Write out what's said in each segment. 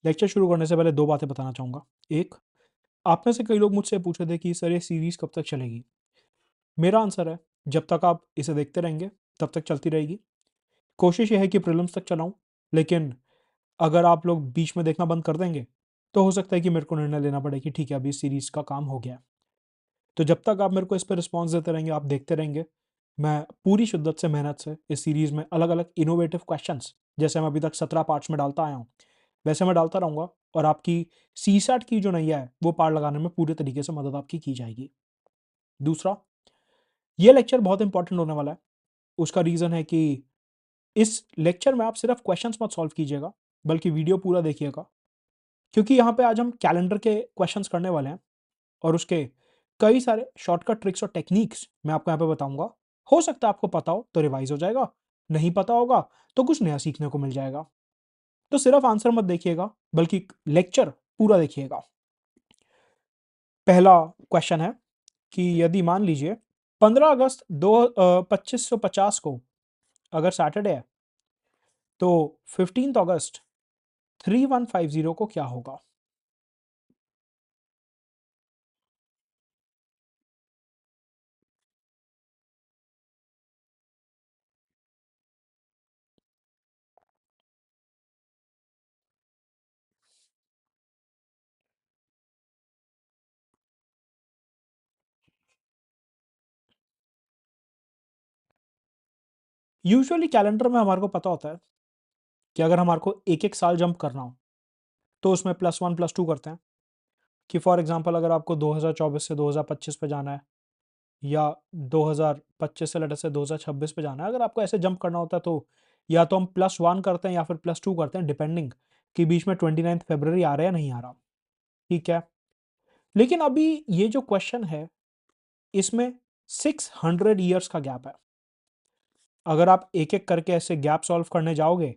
Lecture शुरू करने से पहले 2 बातें बताना चाहूँगा। एक, आप में से कई लोग मुझसे पूछे थे कि सर ये सीरीज़ कब तक चलेगी? मेरा आंसर है, जब तक आप इसे देखते रहेंगे, तब तक चलती रहेगी। कोशिश ये है कि प्रीलिम्स तक चलाऊँ, लेकिन अगर आप लोग बीच में देखना बंद कर देंगे, तो हो सकता है कि मेरे को निर्णय लेना पड़े कि ठीक है, अभी इस सीरीज़ का काम हो गया है। तो जब तक आप मेरे को इस पे रिस्पॉन्स देते रहेंगे, आप देखते रहेंगे, मैं पूरी शिद्दत से, मेहनत से इस सीरीज़ में अलग-अलग इनोवेटिव क्वेश्चन्स, जैसे मैं अभी तक 17 पार्ट्स में डालता आया हूँ, वैसे मैं डालता रहूँगा और आपकी सीसैट की जो नैया है, वो पार लगाने में पूरे तरीके से मदद आपकी की जाएगी। दूसरा, ये लेक्चर बहुत इंपॉर्टेंट होने वाला है। उसका रीज़न है कि इस लेक्चर में आप सिर्फ क्वेश्चंस मत सॉल्व कीजिएगा, बल्कि वीडियो पूरा देखिएगा, क्योंकि यहाँ पे आज हम कैलेंडर के क्वेश्चंस करने वाले हैं और उसके कई सारे शॉर्टकट ट्रिक्स और टेक्निक्स मैं आपको यहाँ पे बताऊँगा। हो सकता है आपको पता हो तो रिवाइज़ हो जाएगा, नहीं पता होगा तो कुछ नया सीखने को मिल जाएगा। तो सिर्फ आंसर मत देखिएगा, बल्कि लेक्चर पूरा देखिएगा। पहला क्वेश्चन है कि यदि मान लीजिए 15 अगस्त 2550 को अगर सैटरडे है, तो 15 अगस्त 3150 को क्या होगा? यूजुअली कैलेंडर में हमारे को पता होता है कि अगर हमारे को एक-एक साल जंप करना हो, तो उसमें +1 +2 करते हैं कि फॉर एग्ज़ाम्पल अगर आपको 2024 से 2025 पे जाना है या 2025 से लेट्स से 2026 पे जाना है, अगर आपको ऐसे जंप करना होता है तो या तो हम +1 करते हैं या फिर +2 करते हैं डिपेंडिंग कि बीच में 29 फरवरी आ रहा है या नहीं आ रहा, ठीक है? लेकिन अभी ये जो क्वेश्चन है, इसमें 600 ईयर्स का गैप है। अगर आप एक-एक करके ऐसे गैप सॉल्व करने जाओगे,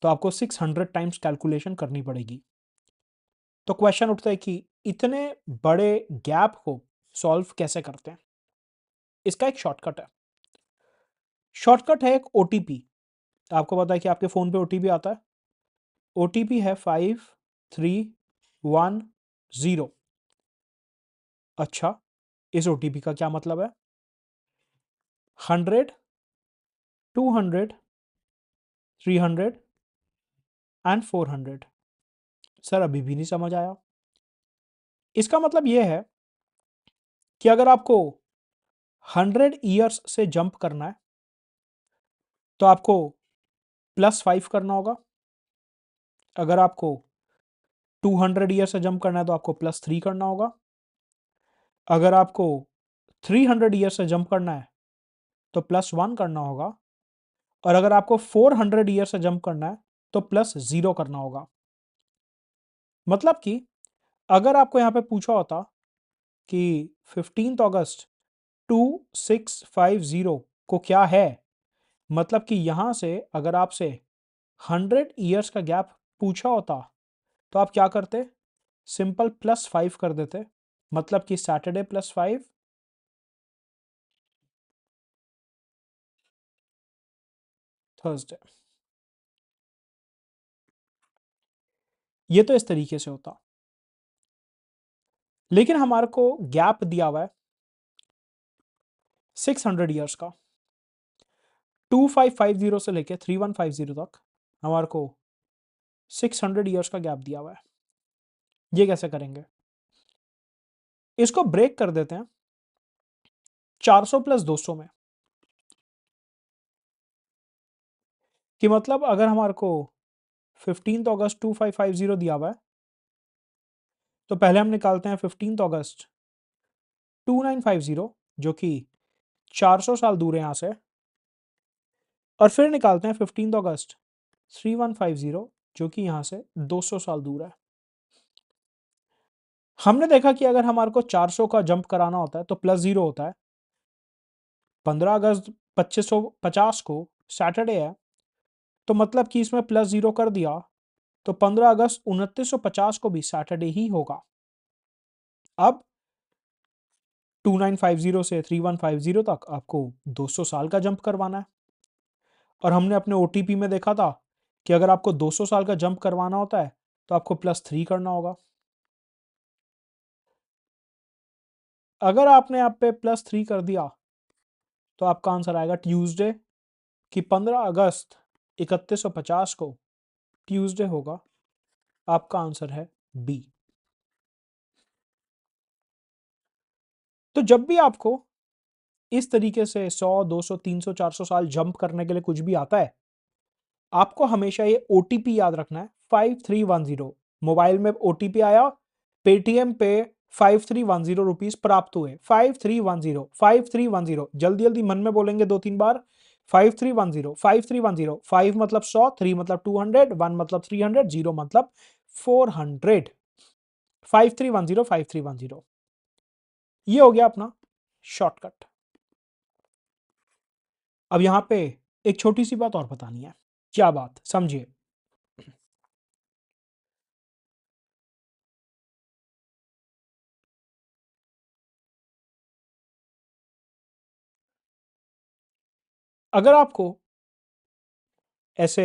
तो आपको 600 टाइम्स कैलकुलेशन करनी पड़ेगी। तो क्वेश्चन उठता है कि इतने बड़े गैप को सॉल्व कैसे करते हैं? इसका एक शॉर्टकट है। शॉर्टकट है एक ओटीपी। आपको पता है कि आपके फ़ोन पे ओटीपी आता है। ओटीपी है 5310। अच्छा, इस ओटीपी का क्या मतलब है? 100, 200, 300 एंड 400। सर अभी भी नहीं समझ आया। इसका मतलब ये है कि अगर आपको 100 ईयर्स से जंप करना है, तो आपको +5 करना होगा। अगर आपको 200 ईयर से जंप करना है तो आपको +3 करना होगा। अगर आपको 300 ईयर से जंप करना है तो +1 करना होगा और अगर आपको 400 ईयर से जंप करना है तो +0 करना होगा। मतलब कि अगर आपको यहाँ पे पूछा होता कि 15 अगस्त 2650 को क्या है, मतलब कि यहाँ से अगर आपसे 100 ईयर्स का गैप पूछा होता, तो आप क्या करते? सिंपल +5 कर देते। मतलब कि सैटरडे +5, थर्सडे। ये तो इस तरीके से होता। लेकिन हमारे को गैप दिया हुआ है 600 ईयर्स का। 2550 से लेके 3150 तक हमारे को 600 ईयर्स का गैप दिया हुआ है। ये कैसे करेंगे? इसको ब्रेक कर देते हैं 400 + 200 में। कि मतलब अगर हमारे को 15 अगस्त 2550 दिया हुआ है, तो पहले हम निकालते हैं 15 अगस्त 2950, जो कि 400 साल दूर है यहाँ से, और फिर निकालते हैं 15 अगस्त 3150, जो कि यहाँ से 200 साल दूर है। हमने देखा कि अगर हमारे को 400 का जंप कराना होता है तो +0 होता है। 15 अगस्त 2550 को सैटरडे है, तो मतलब कि इसमें +0 कर दिया, तो 15 अगस्त 2950 को भी सैटरडे ही होगा। अब 2950 से 3150 तक आपको 200 साल का जंप करवाना है और हमने अपने ओटीपी में देखा था कि अगर आपको 200 साल का जंप करवाना होता है तो आपको +3 करना होगा। अगर आपने यहाँ पे +3 कर दिया तो आपका आंसर आएगा ट्यूसडे, कि 15 अगस्त 3150 को ट्यूसडे होगा। आपका आंसर है बी। तो जब भी आपको इस तरीके से 100, 200, 300, 400 साल जंप करने के लिए कुछ भी आता है, आपको हमेशा ये ओटीपी याद रखना है, 5310। मोबाइल में ओटीपी आया, पेटीएम पे 5310 रुपीज प्राप्त हुए। 5310, 5310, जल्दी जल्दी मन में बोलेंगे 2-3 बार। 5310, 5310, 5 मतलब 100, 3 मतलब 200, 1 मतलब 300, 0 मतलब 400। 5310, 5310, ये हो गया अपना शॉर्टकट। अब यहां पे एक छोटी सी बात और बतानी है। क्या बात, समझिए। अगर आपको ऐसे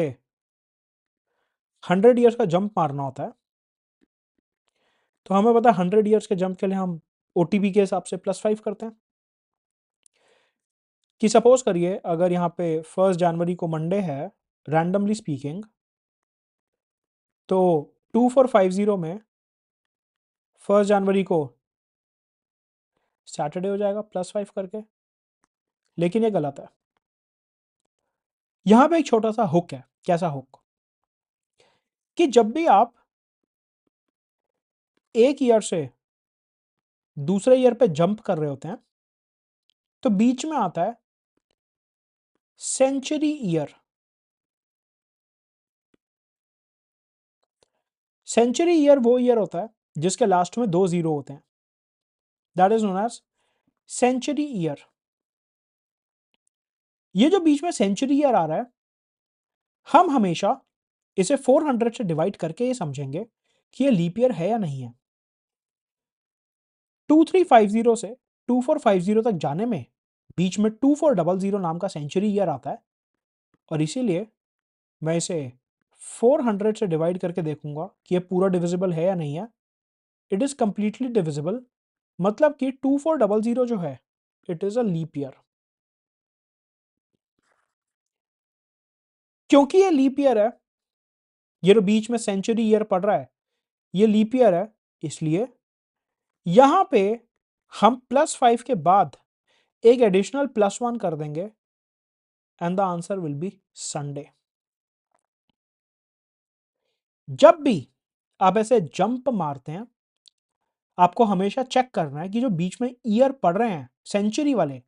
100 ईयर्स का जंप मारना होता है, तो हमें पता है 100 ईयर्स के जंप के लिए हम ओटीपी के हिसाब से +5 करते हैं। कि सपोज करिए अगर यहाँ पे 1 जनवरी को मंडे है, रैंडमली स्पीकिंग, तो 2450 में 1 जनवरी को सैटरडे हो जाएगा +5 करके, लेकिन ये गलत है। यहां पे एक छोटा सा हुक है। कैसा हुक? कि जब भी आप एक ईयर से दूसरे ईयर पे जंप कर रहे होते हैं, तो बीच में आता है सेंचुरी ईयर। सेंचुरी ईयर वो ईयर होता है जिसके लास्ट में 2 जीरो होते हैं, that is known as century year. ये जो बीच में सेंचुरी ईयर आ रहा है, हम हमेशा इसे 400 से डिवाइड करके ये समझेंगे कि ये लीप ईयर है या नहीं है। 2350 से 2450 तक जाने में बीच में 2400 नाम का सेंचुरी ईयर आता है, और इसीलिए मैं इसे 400 से डिवाइड करके देखूंगा कि ये पूरा डिविजिबल है या नहीं है। इट इज कंप्लीटली डिविजिबल, मतलब कि 2400 जो है it is a leap year. क्योंकि ये लीप ईयर है, ये जो बीच में सेंचुरी ईयर पड़ रहा है ये लीप ईयर है, इसलिए यहां पे हम +5 के बाद एक एडिशनल +1 कर देंगे, and the answer will be Sunday. जब भी आप ऐसे जंप मारते हैं, आपको हमेशा चेक करना है कि जो बीच में ईयर पड़ रहे हैं सेंचुरी वाले,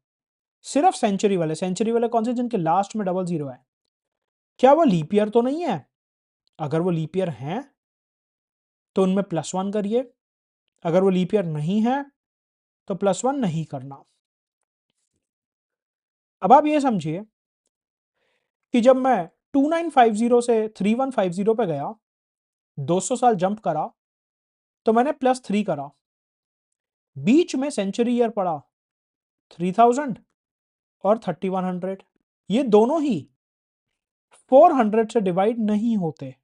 सिर्फ सेंचुरी वाले, सेंचुरी वाले कौन से, जिनके लास्ट में 00 है, क्या वो लीप ईयर तो नहीं है। अगर वो लीप ईयर हैं तो उनमें +1 करिए, अगर वो लीप ईयर नहीं है तो +1 नहीं करना। अब आप ये समझिए कि जब मैं 2950 से 3150 पे गया, 200 साल जंप करा, तो मैंने +3 करा। बीच में सेंचुरी ईयर पड़ा 3000 और 3100, ये दोनों ही 400 से डिवाइड नहीं होते।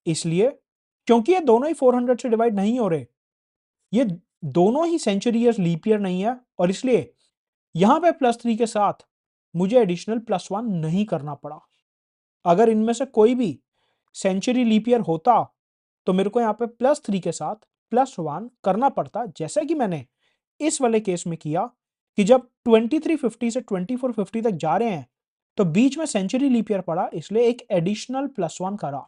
इसलिए क्योंकि ये दोनों ही 400 से डिवाइड नहीं हो रहे, ये दोनों ही सेंचुरी ईयर्स लीप ईयर नहीं है, और इसलिए यहां पे +3 के साथ मुझे एडिशनल +1 नहीं करना पड़ा। अगर इनमें से कोई भी सेंचुरी लीप ईयर होता तो मेरे को यहाँ पे +3 के साथ +1 करना पड़ता, जैसे कि मैंने इस वाले केस में किया कि जब 2350 से 2450 तक जा रहे हैं तो बीच में सेंचुरी लीप ईयर पड़ा, इसलिए एक एडिशनल +1 करा।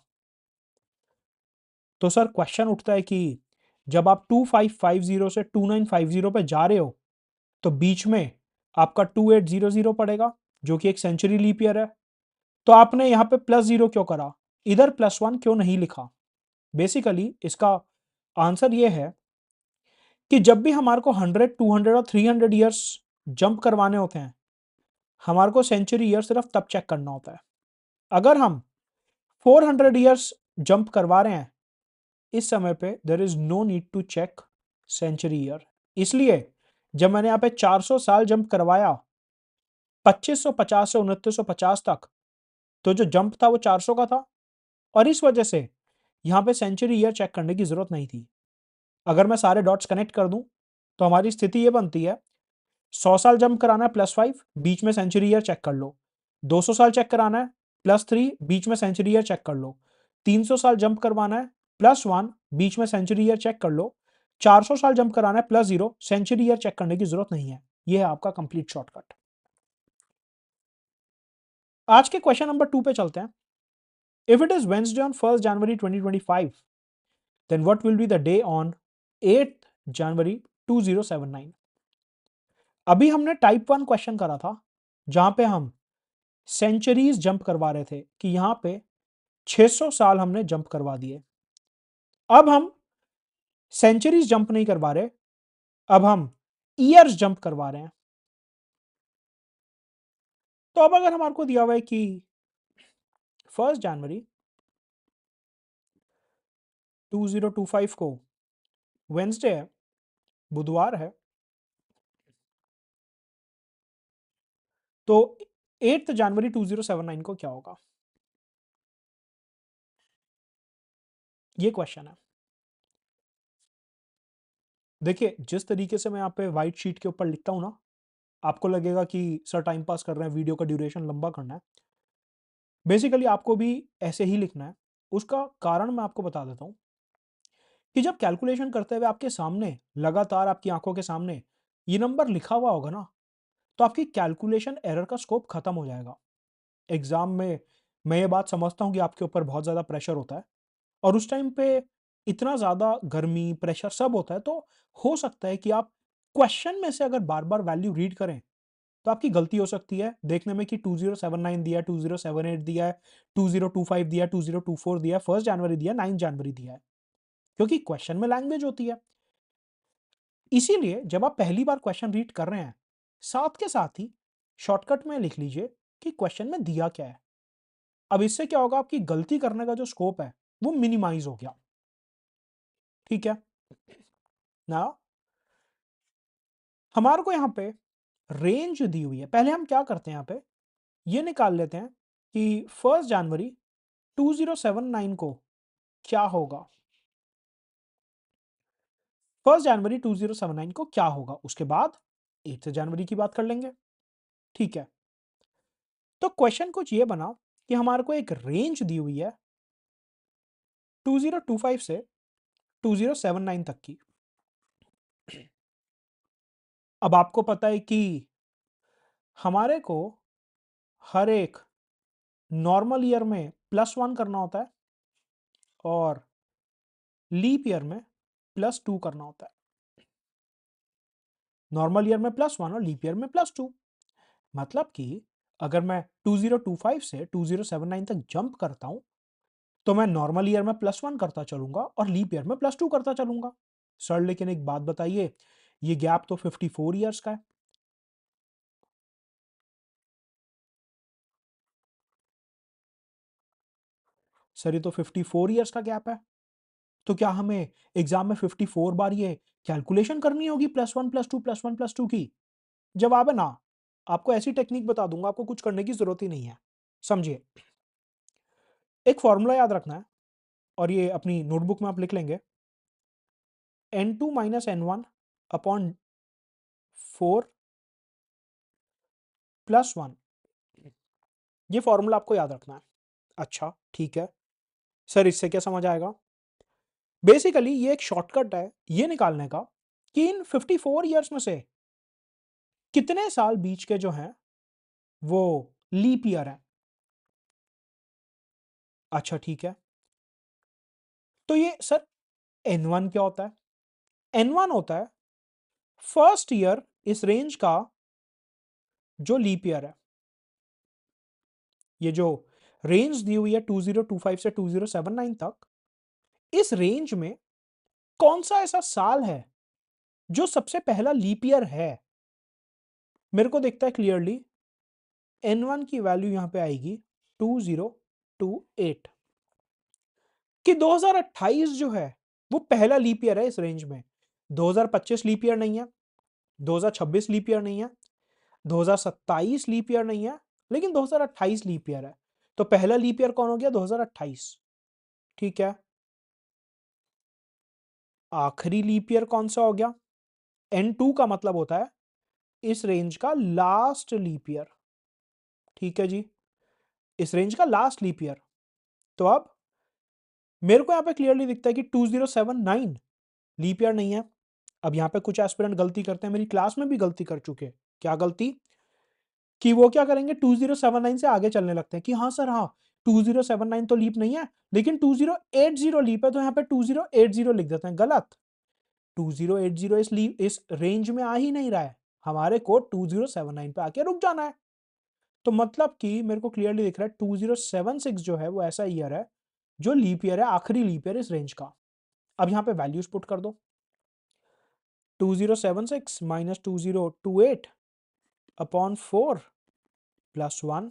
तो सर क्वेश्चन उठता है कि जब आप 2550 से 2950 पे जा रहे हो तो बीच में आपका 2800 पड़ेगा, जो कि एक सेंचुरी लीप ईयर है, तो आपने यहां पे +0 क्यों करा, इधर +1 क्यों नहीं लिखा? बेसिकली इसका आंसर ये है कि जब भी हमारे को 100, 200 और 300 ईयर्स जंप करवाने होते हैं, हमारे को सेंचुरी ईयर सिर्फ तब चेक करना होता है। अगर हम 400 ईयर्स जंप करवा रहे हैं, इस समय पे there is no need to check century year. इसलिए जब मैंने यहाँ पे 400 साल जंप करवाया 2550 से 2950 तक, तो जो जंप था वो 400 का था, और इस वजह से यहाँ पे सेंचुरी ईयर चेक करने की जरूरत नहीं थी। अगर मैं सारे डॉट्स कनेक्ट कर दूं तो हमारी स्थिति ये बनती है, 100 साल जंप कराना है +5, बीच में सेंचुरी ईयर चेक कर लो। 200 साल चेक कराना है +3, बीच में सेंचुरी ईयर चेक कर लो। 300 साल जंप करवाना है +1, बीच में सेंचुरी ईयर चेक कर लो। 400 साल जंप कराना है +0, सेंचुरी ईयर चेक करने की जरूरत नहीं है। यह है आपका कंप्लीट शॉर्टकट। आज के क्वेश्चन नंबर 2 पे चलते हैं। If it is Wednesday on 1 January 2025, then what will be the day on 8 January 2079? अभी हमने टाइप 1 क्वेश्चन करा था जहां पे हम सेंचुरीज जंप करवा रहे थे कि यहां पे 600 साल हमने जंप करवा दिए। अब हम सेंचुरीज जंप नहीं करवा रहे, अब हम ईयर्स जंप करवा रहे हैं। तो अब अगर हमारे को दिया हुआ है कि 1 जनवरी 2025 को वेंसडे है, बुधवार है, तो 8 जनवरी 2079 को क्या होगा? ये क्वेश्चन है। देखिए, जिस तरीके से मैं यहाँ पे व्हाइट शीट के ऊपर लिखता हूं ना, आपको लगेगा कि सर टाइम पास कर रहे हैं, वीडियो का ड्यूरेशन लंबा करना है। बेसिकली आपको भी ऐसे ही लिखना है। उसका कारण मैं आपको बता देता हूं कि जब कैलकुलेशन करते हुए आपके सामने लगातार आपकी आंखों के सामने ये नंबर लिखा हुआ होगा ना, तो आपकी कैलकुलेशन एरर का स्कोप खत्म हो जाएगा। एग्जाम में मैं ये बात समझता हूँ कि आपके ऊपर बहुत ज़्यादा प्रेशर होता है और उस टाइम पे इतना ज़्यादा गर्मी, प्रेशर सब होता है, तो हो सकता है कि आप क्वेश्चन में से अगर बार-बार वैल्यू रीड करें, तो आपकी गलती हो सकती है देखने में कि 2079 दिया है, 2078 दिया है, 2025 दिया है, 2024 दिया है, 1 जनवरी दिया है, 9 जनवरी दिया है, क्योंकि क्वेश्चन में लैंग्वेज होती है। इसीलिए जब आप पहली बार क्वेश्चन रीड कर रहे हैं, साथ के साथ ही शॉर्टकट में लिख लीजिए कि क्वेश्चन में दिया क्या है। अब इससे क्या होगा, आपकी गलती करने का जो स्कोप है वो मिनिमाइज हो गया। ठीक है ना? हमारे को यहाँ पे रेंज दी हुई है। पहले हम क्या करते हैं, यहाँ पे ये निकाल लेते हैं कि 1 जनवरी 2079 को क्या होगा। 1 जनवरी 2079 को क्या होगा, उसके बाद 8 जनवरी की बात कर लेंगे। ठीक है, तो क्वेश्चन कुछ ये बना कि हमारे को एक रेंज दी हुई है 2025 से 2079 तक की। अब आपको पता है कि हमारे को हर एक नॉर्मल ईयर में +1 करना होता है और लीप ईयर में +2 करना होता है। नॉर्मल ईयर में +1 और लीप ईयर में +2। मतलब कि अगर मैं 2025 से 2079 तक जंप करता हूं, तो मैं नॉर्मल ईयर में +1 करता चलूंगा और लीप ईयर में +2 करता चलूंगा। सर लेकिन एक बात बताइए, ये गैप तो 54 ईयर्स का है। सर ये तो 54 ईयर्स का गैप है, तो क्या हमें एग्जाम में 54 बार ये कैलकुलेशन करनी होगी +1 +2 +1 +2 की? जवाब है ना। आपको ऐसी टेक्निक बता दूंगा, आपको कुछ करने की जरूरत ही नहीं है। समझिए, एक फॉर्मूला याद रखना है और ये अपनी नोटबुक में आप लिख लेंगे। n2 minus n1 upon 4 +1। ये फॉर्मूला आपको याद रखना है। अच्छा ठीक है सर, इससे क्या समझ आएगा? बेसिकली ये एक शॉर्टकट है ये निकालने का कि इन 54 ईयर्स में से कितने साल बीच के जो हैं वो लीप ईयर है। अच्छा ठीक है, तो ये सर n1 क्या होता है? n1 होता है फर्स्ट ईयर इस रेंज का जो लीप ईयर है। ये जो रेंज दी हुई है 2025 से 2079 तक, इस रेंज में कौन सा ऐसा साल है जो सबसे पहला लीप ईयर है? मेरे को दिखता है क्लियरली n1 की वैल्यू यहां पे आएगी 2028, कि 2028 जो है वो पहला लीप ईयर है इस रेंज में। 2025 लीप ईयर नहीं है, 2026 लीप ईयर नहीं है, 2027 लीप ईयर नहीं है, लेकिन 2028 लीप ईयर है। तो पहला लीप ईयर कौन हो गया? 2028। ठीक है, आखिरी लीप ईयर कौन सा हो गया? N2 का मतलब होता है इस रेंज का लास्ट लीप ईयर। ठीक है जी, इस रेंज का लास्ट लीप ईयर। तो अब मेरे को यहाँ पे क्लियरली दिखता है कि 2079 लीप ईयर नहीं है। अब यहाँ पे कुछ एस्पिरेंट गलती करते हैं, मेरी क्लास में भी गलती कर चुके हैं। क्या गलती? कि वो क्या करेंगे, 2079 से आगे चलने लगते हैं कि हाँ सर हाँ 2079 तो लीप नहीं है लेकिन 2080 लीप है, तो यहाँ पे 2080 लिख देते हैं। गलत। 2080 इस रेंज में आ ही नहीं रहा है, हमारे को 2079 पे आके रुक जाना है। तो मतलब कि मेरे को क्लियरली दिख रहा है 2076 जो है वो ऐसा ईयर है जो लीप ईयर है, आखिरी लीप ईयर इस रेंज का। अब यहाँ पे वैल्यूज पुट कर दो। 2076 minus 2028 upon 4 plus 1,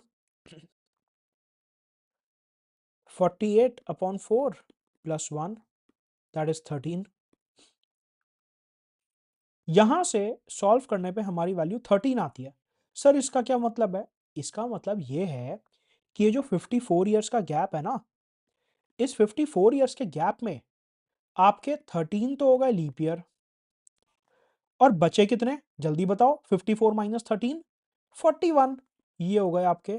48 upon 4 plus 1 that is 13। यहां से सॉल्व करने पे हमारी वैल्यू 13 आती है। सर इसका क्या मतलब है? इसका मतलब ये है कि ये जो 54 ईयर्स का गैप है ना, इस 54 ईयर्स के गैप में आपके 13 तो हो गए लीप ईयर, और बचे कितने जल्दी बताओ? 54 माइनस 13, 41। ये हो गए आपके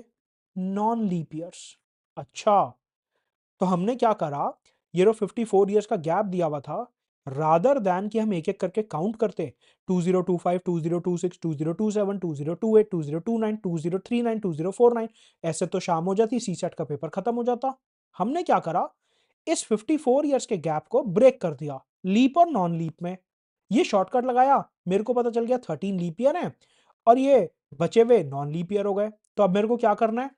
नॉन लीप ईयर्स। अच्छा, तो हमने क्या करा, ये जो 54 ईयर्स का गैप दिया हुआ था, रादर दैन कि हम एक एक करके काउंट करते 2025, 2026, 2027, 2028, 2029, 2039, 2049, ऐसे तो शाम हो जाती, सी सेट का पेपर खत्म हो जाता। हमने क्या करा, इस 54 ईयर्स के गैप को ब्रेक कर दिया लीप और नॉन लीप में। ये शॉर्टकट लगाया, मेरे को पता चल गया 13 लीप ईयर है और ये बचे हुए नॉन लीप ईयर हो गए। तो अब मेरे को क्या करना है,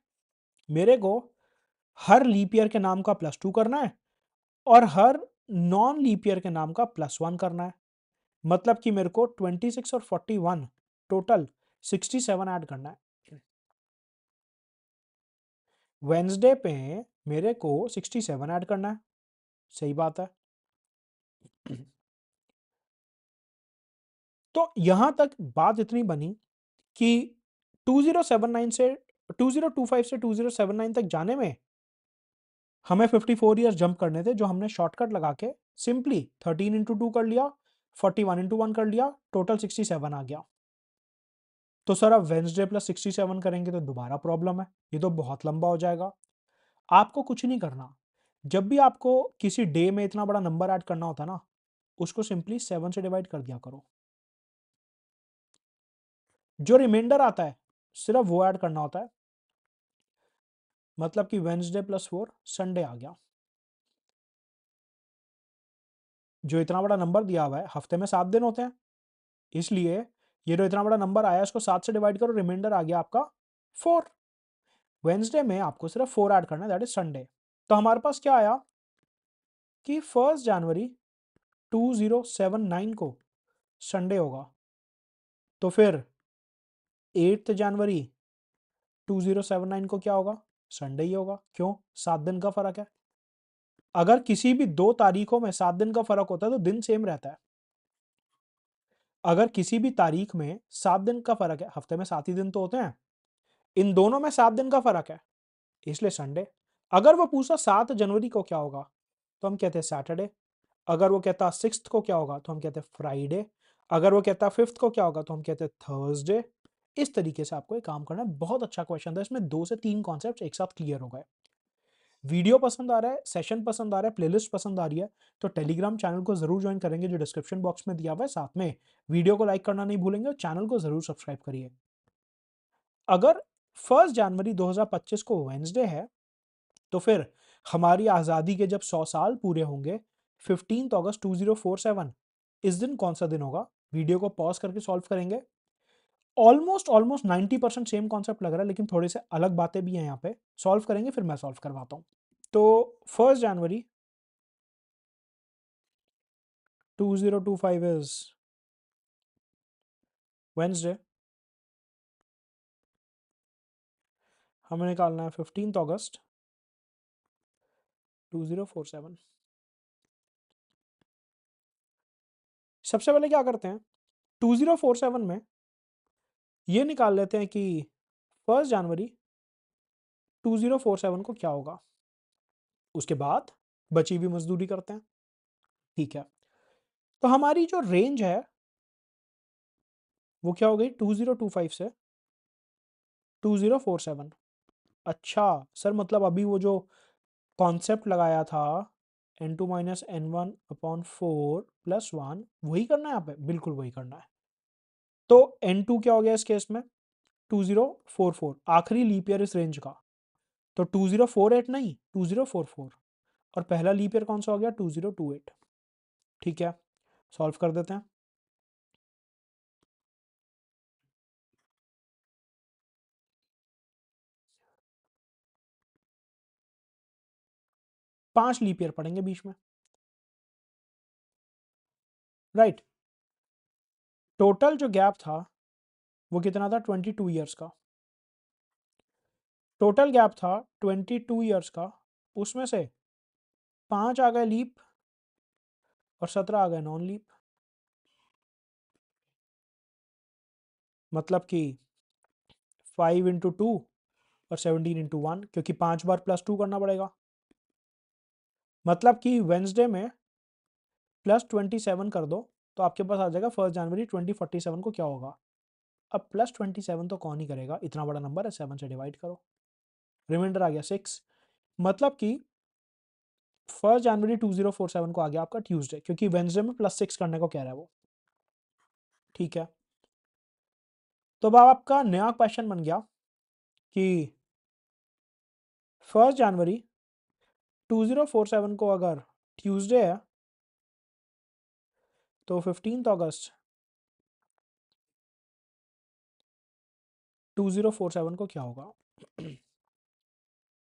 मेरे को हर लीप ईयर के नाम का +2 करना है और हर नॉन लीप ईयर के नाम का +1 करना है। मतलब कि मेरे को 26 और 41 टोटल 67 ऐड करना है। वेंसडे पे मेरे को 67 ऐड करना है, सही बात है। तो यहां तक बात इतनी बनी कि 2079 से 2025 से 2079 तक जाने में हमें 54 ईयर्स जंप करने थे, जो हमने शॉर्टकट लगा के सिंपली 13 इंटू 2 कर लिया, 41 इंटू 1 कर लिया, टोटल 67 आ गया। तो सर अब वेंसडे प्लस 67 करेंगे तो दोबारा प्रॉब्लम है, ये तो बहुत लंबा हो जाएगा। आपको कुछ नहीं करना, जब भी आपको किसी डे में इतना बड़ा नंबर ऐड करना होता है ना, उसको सिंपली 7 से डिवाइड कर दिया करो। जो रिमाइंडर आता है सिर्फ वो ऐड करना होता है। मतलब कि वेंसडे प्लस 4 संडे आ गया। जो इतना बड़ा नंबर दिया हुआ है, हफ्ते में 7 दिन होते हैं, इसलिए ये जो इतना बड़ा नंबर आया इसको 7 से डिवाइड करो, रिमाइंडर आ गया आपका 4। वेंसडे में आपको सिर्फ 4 ऐड करना है, दैट इज संडे। तो हमारे पास क्या आया कि 1 जनवरी 2079 को संडे होगा, तो फिर 8 जनवरी 2079 को क्या होगा? संडे ही होगा। क्यों? 7 दिन का फर्क है। अगर किसी भी दो तारीखों में 7 दिन का फर्क होता है तो दिन सेम रहता है। अगर किसी भी तारीख में 7 दिन का फर्क है, हफ्ते में 7 ही दिन तो होते हैं, इन दोनों में 7 दिन का फर्क है, इसलिए संडे। अगर वो पूछा 7 जनवरी को क्या होगा, तो हम कहते हैं सैटरडे। अगर वो कहता 6th को क्या होगा, तो हम कहते हैं फ्राइडे। अगर वो कहता 5th को क्या होगा, तो हम कहते हैं थर्सडे। इस तरीके से आपको एक काम करना है। बहुत अच्छा क्वेश्चन था, इसमें 2 से 3 कॉन्सेप्ट एक साथ क्लियर हो गए। वीडियो पसंद आ रहा है, सेशन पसंद आ रहा है, प्लेलिस्ट पसंद आ रही है, तो टेलीग्राम चैनल को जरूर ज्वाइन करेंगे जो डिस्क्रिप्शन बॉक्स में दिया हुआ है। साथ में वीडियो को लाइक करना नहीं भूलेंगे और चैनल को जरूर सब्सक्राइब करिए। अगर 1 जनवरी 2025 को वेंसडे है, तो फिर हमारी आज़ादी के जब 100 साल पूरे होंगे, 15 अगस्त 2047, इस दिन कौन सा दिन होगा? वीडियो को पॉज करके सॉल्व करेंगे। ऑलमोस्ट ऑलमोस्ट 90% सेम कॉन्सेप्ट लग रहा है, लेकिन थोड़ी से अलग बातें भी हैं यहाँ पे। सॉल्व करेंगे, फिर मैं सॉल्व करवाता हूँ। तो 1 जनवरी 2025 इज वेंसडे। हमें निकालना है 15 अगस्त 2047। सबसे पहले क्या करते हैं, 2047 में ये निकाल लेते हैं कि 1 जनवरी 2047 को क्या होगा। उसके बाद बची हुई मजदूरी करते हैं। ठीक है, तो हमारी जो रेंज है वो क्या हो गई 2025 से 2047। अच्छा सर, मतलब अभी वो जो कॉन्सेप्ट लगाया था n2 minus n one upon four plus one, वही करना है यहाँ पे? बिल्कुल वही करना है। तो n2 क्या हो गया इस केस में 2044, आखिरी लीप ईयर इस रेंज का। तो 2048 नहीं 2044, और पहला लीप ईयर कौन सा हो गया 2028। ठीक है, सॉल्व कर देते हैं। 5 लीप ईयर पड़ेंगे बीच में, राइट। टोटल जो गैप था वो कितना था 22 ईयर्स का। टोटल गैप था 22 ईयर्स का, उसमें से 5 आ गए लीप और 17 आ गए नॉन लीप। मतलब कि 5 इंटू टू और 17 इंटू वन, क्योंकि 5 बार प्लस टू करना पड़ेगा। मतलब कि वेंसडे में प्लस 27 कर दो तो आपके पास आ जाएगा 1 जनवरी 2047 को क्या होगा। अब प्लस 27 तो कौन ही करेगा, इतना बड़ा नंबर है, 7 से डिवाइड करो, रिमाइंडर आ गया 6। मतलब कि 1 जनवरी 2047 को आ गया आपका ट्यूसडे, क्योंकि वेंसडे में +6 करने को कह रहा है वो। ठीक है, तो अब आपका नया क्वेश्चन बन गया कि 1 जनवरी 2047 को अगर ट्यूसडे है तो 15 अगस्त 2047 को क्या होगा।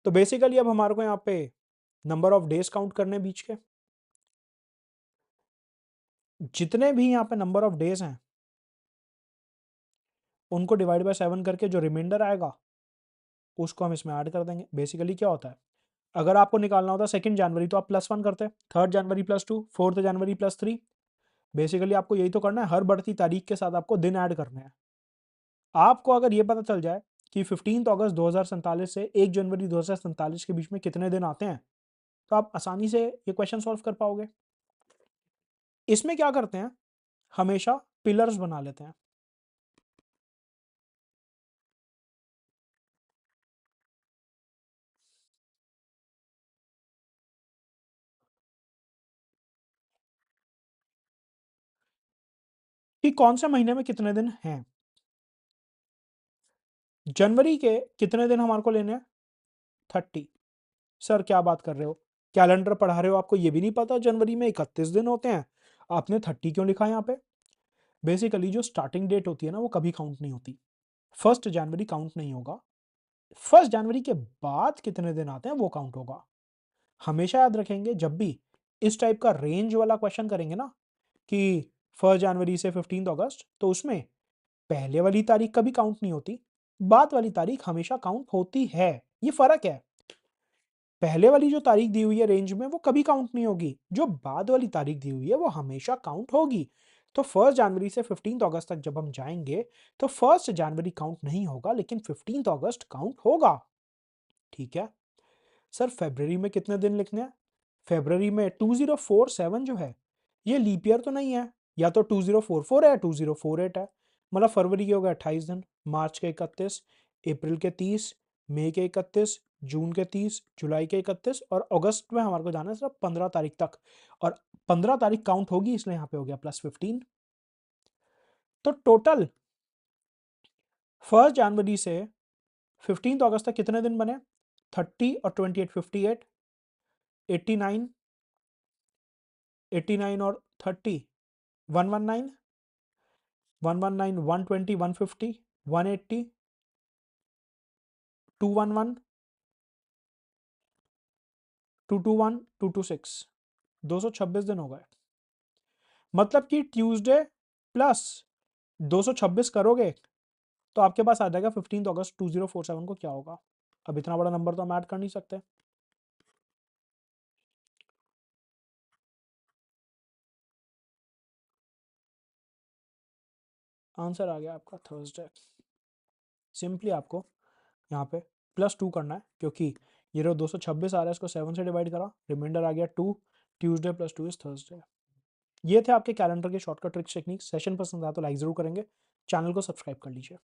तो बेसिकली अब हमारे को यहाँ पे नंबर ऑफ डेज काउंट करने बीच के, जितने भी यहाँ पे नंबर ऑफ डेज हैं उनको डिवाइड बाय 7 करके जो रिमाइंडर आएगा उसको हम इसमें ऐड कर देंगे। बेसिकली क्या होता है, अगर आपको निकालना होता 2 जनवरी तो आप +1 करते, 3 जनवरी +2, 4 जनवरी +3। बेसिकली आपको यही तो करना है, हर बढ़ती तारीख के साथ आपको दिन ऐड करने हैं। आपको अगर ये पता चल जाए कि 15 अगस्त 2047 से 1 जनवरी 2047 के बीच में कितने दिन आते हैं, तो आप आसानी से ये क्वेश्चन सॉल्व कर पाओगे। इसमें क्या करते हैं, हमेशा पिलर्स बना लेते हैं। कि कौन से महीने में कितने दिन हैं। जनवरी के कितने दिन हमारे को लेने हैं 30। सर क्या बात कर रहे हो, कैलेंडर पढ़ा रहे हो, आपको ये भी नहीं पता जनवरी में 31 दिन होते हैं, आपने 30 क्यों लिखा है यहाँ पे। बेसिकली जो स्टार्टिंग डेट होती है ना वो कभी काउंट नहीं होती, 1 जनवरी काउंट नहीं होगा, 1 जनवरी के बाद कितने दिन आते हैं वो काउंट होगा। हमेशा याद रखेंगे जब भी इस टाइप का रेंज वाला क्वेश्चन करेंगे ना कि 1 जनवरी से 15 अगस्त, तो उसमें पहले वाली तारीख कभी काउंट नहीं होती, बाद वाली तारीख हमेशा काउंट होती है। ये फर्क है, पहले वाली जो तारीख दी हुई है रेंज में वो कभी काउंट नहीं होगी, जो बाद वाली तारीख दी हुई है वो हमेशा काउंट होगी। तो 1 जनवरी से 15 अगस्त तक जब हम जाएंगे तो 1 जनवरी काउंट नहीं होगा लेकिन 15 अगस्त काउंट होगा। ठीक है सर, फरवरी में कितने दिन लिखने हैं। फरवरी में 2047 जो है ये लीप ईयर तो नहीं है, या तो 2044 है या 2048 है। मतलब फरवरी के हो गए 28 दिन, मार्च के 31, अप्रैल के 30, मई के 31, जून के 30, जुलाई के 31, और अगस्त में हमारे को जाना है सिर्फ 15 तारीख तक, और 15 तारीख काउंट होगी इसलिए यहाँ पे हो गया +15। तो टोटल 1 जनवरी से 15 अगस्त तक कितने दिन बने, 30 और 28 58, 89, 89 और 30 119, 119 120 150 180 211 221 226, 226 दिन हो गए। मतलब कि ट्यूसडे प्लस 226 करोगे तो आपके पास आ जाएगा 15 अगस्त 2047 को क्या होगा। अब इतना बड़ा नंबर तो हम ऐड कर नहीं सकते। आंसर आ गया आपका थर्सडे। सिंपली आपको यहाँ पे +2 करना है, क्योंकि ये जो 226 आ रहा है इसको 7 से डिवाइड करा, रिमाइंडर आ गया 2, ट्यूसडे +2 इज थर्सडे। ये थे आपके कैलेंडर के शॉर्टकट ट्रिक्स टेक्निक्स। सेशन पसंद आया तो लाइक ज़रूर करेंगे। चैनल को सब्सक्राइब कर लीजिए।